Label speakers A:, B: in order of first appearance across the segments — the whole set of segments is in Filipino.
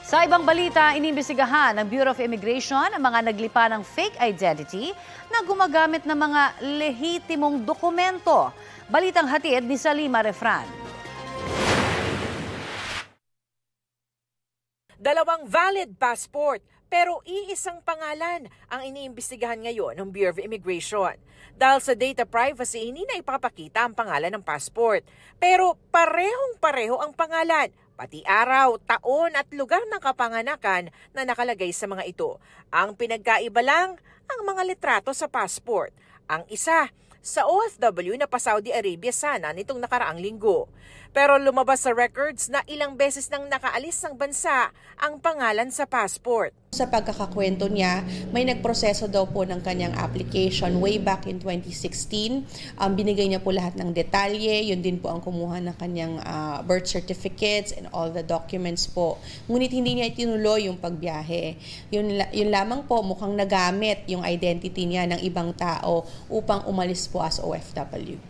A: Sa ibang balita, inimbestigahan ng Bureau of Immigration ang mga naglipa ng fake identity na gumagamit ng mga lehitimong dokumento. Balitang hatid ni Salima Refran.
B: Dalawang valid passport pero iisang pangalan ang iniimbestigahan ngayon ng Bureau of Immigration. Dahil sa data privacy, hindi na ipapakita ang pangalan ng passport. Pero parehong-pareho ang pangalan, pati araw, taon at lugar ng kapanganakan na nakalagay sa mga ito. Ang pinagkaiba lang, ang mga litrato sa passport. Ang isa, sa OFW na pa Saudi Arabia sana nitong nakaraang linggo. Pero lumabas sa records na ilang beses nang nakaalis ng bansa ang pangalan sa passport.
C: Sa pagkakakwento niya, may nagproseso daw po ng kanyang application way back in 2016. Binigay niya po lahat ng detalye, yun din po ang kumuha ng kanyang birth certificates and all the documents po. Ngunit hindi niya itinuloy yung pagbiyahe. Yun lamang po mukhang nagamit yung identity niya ng ibang tao upang umalis po as OFW.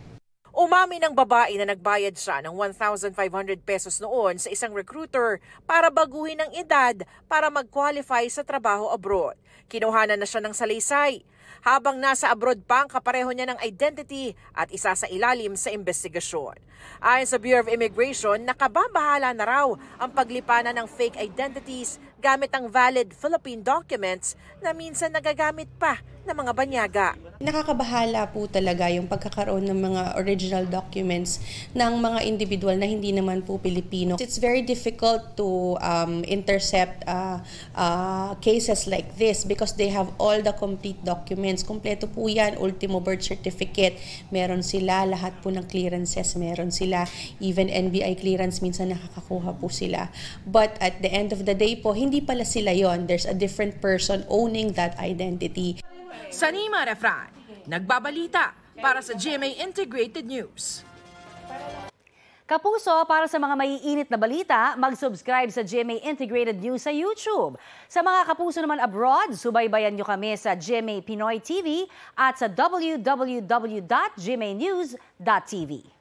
B: Umamin ng babae na nagbayad siya ng 1,500 pesos noon sa isang recruiter para baguhin ang edad para mag-qualify sa trabaho abroad. Kinuhanan na siya ng salaysay. Habang nasa abroad pa ang kapareho niya ng identity at isa sa ilalim sa investigasyon. Ayon sa Bureau of Immigration, nakababahala na raw ang paglipanan ng fake identities gamit ang valid Philippine documents na minsan nagagamit pa ng mga banyaga.
C: Nakakabahala po talaga yung pagkakaroon ng mga original documents ng mga individual na hindi naman po Pilipino. It's very difficult to intercept cases like this because they have all the complete documents. Kompleto po yan, ultimo birth certificate, meron sila, lahat po ng clearances meron sila, even NBI clearance minsan nakakakuha po sila. But at the end of the day po, hindi pala sila yon. There's a different person owning that identity.
B: Salima Refran, nagbabalita para sa GMA Integrated News.
A: Kapuso, para sa mga maiinit na balita, mag-subscribe sa GMA Integrated News sa YouTube. Sa mga kapuso naman abroad, subaybayan nyo kami sa GMA Pinoy TV at sa www.gmanews.tv.